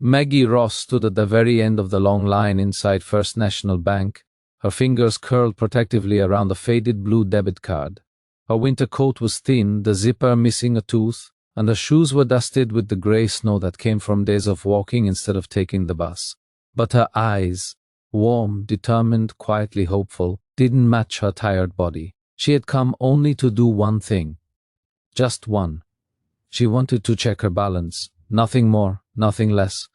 Maggie Ross stood at the very end of the long line inside First National Bank, her fingers curled protectively around a faded blue debit card. Her winter coat was thin, the zipper missing a tooth, and her shoes were dusted with the gray snow that came from days of walking instead of taking the bus. But her eyes, warm, determined, quietly hopeful, didn't match her tired body. She had come only to do one thing. Just one. She wanted to check her balance. Nothing more, nothing less.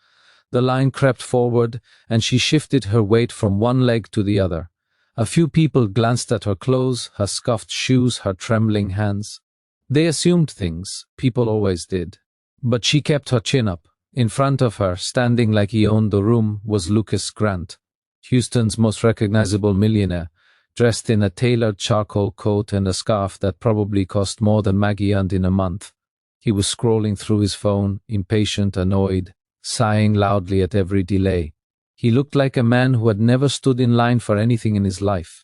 The line crept forward, and she shifted her weight from one leg to the other. A few people glanced at her clothes, her scuffed shoes, her trembling hands. They assumed things. People always did. But she kept her chin up. In front of her, standing like he owned the room, was Lucas Grant, Houston's most recognizable millionaire, dressed in a tailored charcoal coat and a scarf that probably cost more than Maggie earned in a month. He was scrolling through his phone, impatient, annoyed, sighing loudly at every delay. He looked like a man who had never stood in line for anything in his life.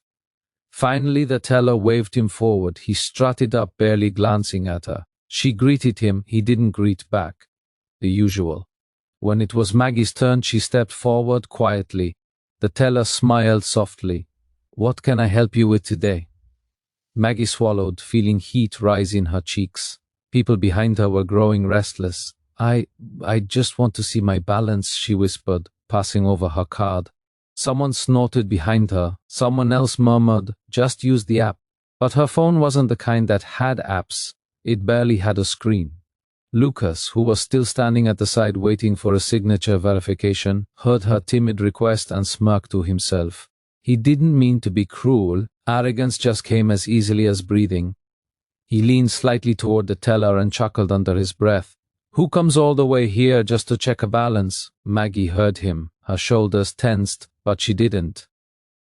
Finally, the teller waved him forward. He strutted up, barely glancing at her. She greeted him. He didn't greet back. The usual. When it was Maggie's turn, she stepped forward quietly. The teller smiled softly. "What can I help you with today?" Maggie swallowed, feeling heat rise in her cheeks. People behind her were growing restless. I just want to see my balance," she whispered, passing over her card. Someone snorted behind her. Someone else murmured, "Just use the app." But her phone wasn't the kind that had apps. It barely had a screen. Lucas, who was still standing at the side waiting for a signature verification, heard her timid request and smirked to himself. He didn't mean to be cruel. Arrogance just came as easily as breathing. He leaned slightly toward the teller and chuckled under his breath. "Who comes all the way here just to check a balance?" Maggie heard him. Her shoulders tensed, but she didn't.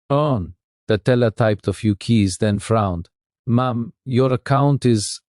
"On." The teller typed a few keys, then frowned. "Ma'am, your account is—"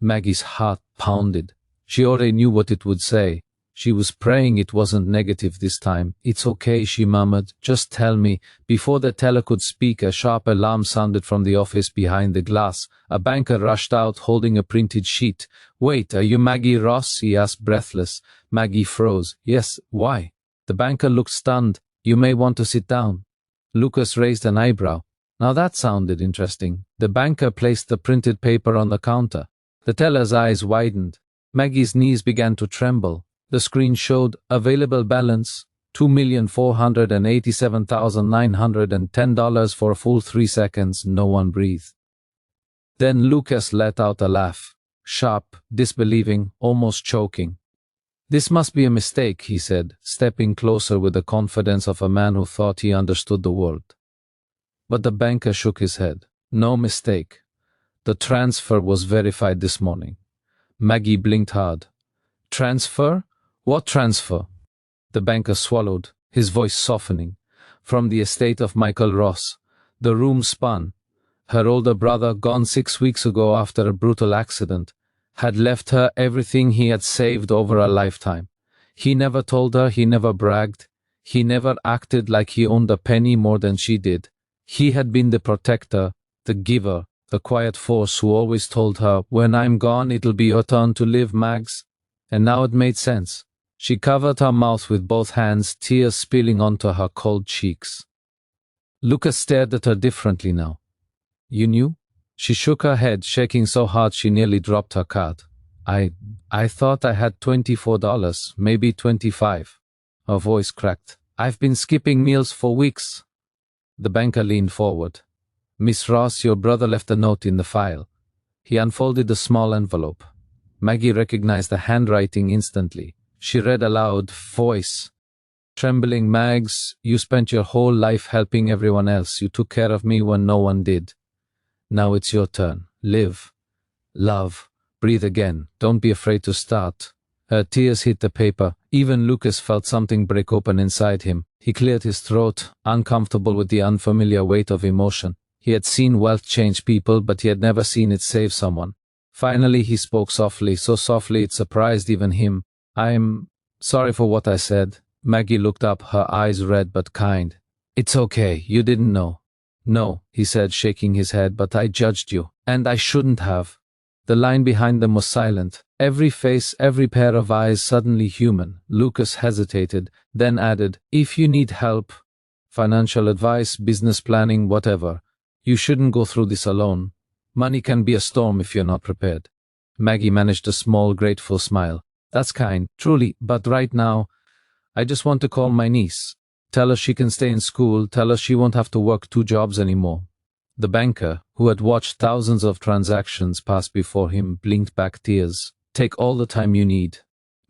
Maggie's heart pounded. She already knew what it would say. She was praying it wasn't negative this time. "It's okay," she murmured. "Just tell me." Before the teller could speak, a sharp alarm sounded from the office behind the glass. A banker rushed out, holding a printed sheet. "Wait, are you Maggie Ross?" he asked, breathless. Maggie froze. "Yes, why?" The banker looked stunned. "You may want to sit down." Lucas raised an eyebrow. Now that sounded interesting. The banker placed the printed paper on the counter. The teller's eyes widened. Maggie's knees began to tremble. The screen showed available balance, $2,487,910 for a full 3 seconds. No one breathed. Then Lucas let out a laugh. Sharp, disbelieving, almost choking. "This must be a mistake," he said, stepping closer with the confidence of a man who thought he understood the world. But the banker shook his head. "No mistake. The transfer was verified this morning." Maggie blinked hard. "Transfer? What transfer?" The banker swallowed, his voice softening. "From the estate of Michael Ross." The room spun. Her older brother, gone 6 weeks ago after a brutal accident, had left her everything he had saved over a lifetime. He never told her, he never bragged. He never acted like he owned a penny more than she did. He had been the protector, the giver, the quiet force who always told her, "When I'm gone, it'll be your turn to live, Mags." And now it made sense. She covered her mouth with both hands, tears spilling onto her cold cheeks. Lucas stared at her differently now. "You knew?" She shook her head, shaking so hard she nearly dropped her card. I thought I had $24, maybe 25. Her voice cracked. "I've been skipping meals for weeks." The banker leaned forward. "Miss Ross, your brother left a note in the file." He unfolded a small envelope. Maggie recognized the handwriting instantly. She read aloud, voice. "Trembling, Mags, you spent your whole life helping everyone else. You took care of me when no one did. Now it's your turn. Live. Love. Breathe again. Don't be afraid to start." Her tears hit the paper. Even Lucas felt something break open inside him. He cleared his throat, uncomfortable with the unfamiliar weight of emotion. He had seen wealth change people, but he had never seen it save someone. Finally he spoke softly, so softly it surprised even him. "I'm sorry for what I said." Maggie looked up, her eyes red but kind. "It's okay, you didn't know." "No," he said, shaking his head, "but I judged you. And I shouldn't have." The line behind them was silent. Every face, every pair of eyes suddenly human. Lucas hesitated, then added, "If you need help, financial advice, business planning, whatever, you shouldn't go through this alone. Money can be a storm if you're not prepared." Maggie managed a small, grateful smile. "That's kind, truly, but right now, I just want to call my niece. Tell her she can stay in school, tell her she won't have to work 2 jobs anymore." The banker, who had watched thousands of transactions pass before him, blinked back tears. "Take all the time you need."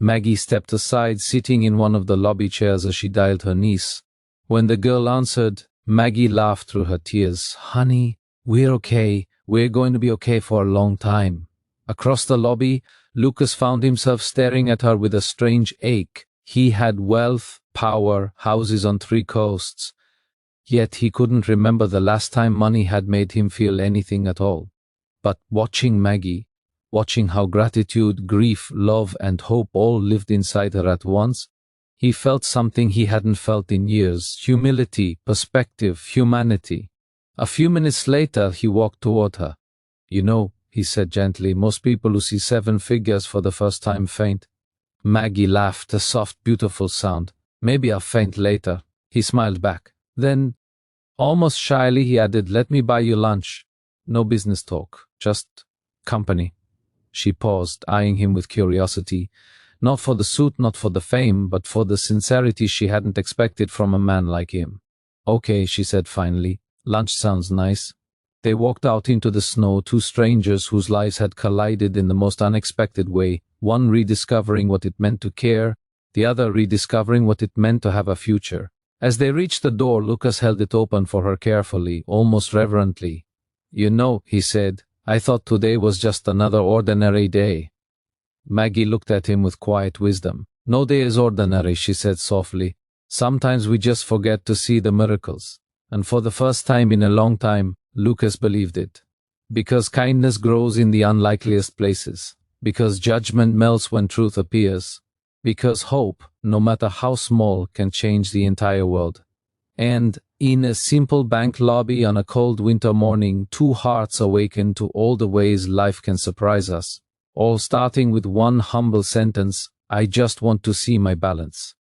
Maggie stepped aside, sitting in one of the lobby chairs as she dialed her niece. When the girl answered, Maggie laughed through her tears. "Honey, we're okay. We're going to be okay for a long time." Across the lobby, Lucas found himself staring at her with a strange ache. He had wealth, power, houses on 3 coasts. Yet he couldn't remember the last time money had made him feel anything at all. But watching Maggie, watching how gratitude, grief, love, and hope all lived inside her at once, he felt something he hadn't felt in years: humility, perspective, humanity. A few minutes later, he walked toward her. "You know," he said gently, "most people who see 7 figures for the first time faint." Maggie laughed, a soft, beautiful sound. "Maybe I'll faint later." He smiled back. Then, almost shyly, he added, "Let me buy you lunch. No business talk, just company." She paused, eyeing him with curiosity. Not for the suit, not for the fame, but for the sincerity she hadn't expected from a man like him. "Okay," she said finally. "Lunch sounds nice." They walked out into the snow, 2 strangers whose lives had collided in the most unexpected way, one rediscovering what it meant to care, the other rediscovering what it meant to have a future. As they reached the door, Lucas held it open for her carefully, almost reverently. "You know," he said, "I thought today was just another ordinary day." Maggie looked at him with quiet wisdom. "No day is ordinary," she said softly. "Sometimes we just forget to see the miracles." And for the first time in a long time, Lucas believed it. Because kindness grows in the unlikeliest places. Because judgment melts when truth appears. Because hope, no matter how small, can change the entire world. And, in a simple bank lobby on a cold winter morning, 2 hearts awakened to all the ways life can surprise us, all starting with one humble sentence: "I just want to see my balance."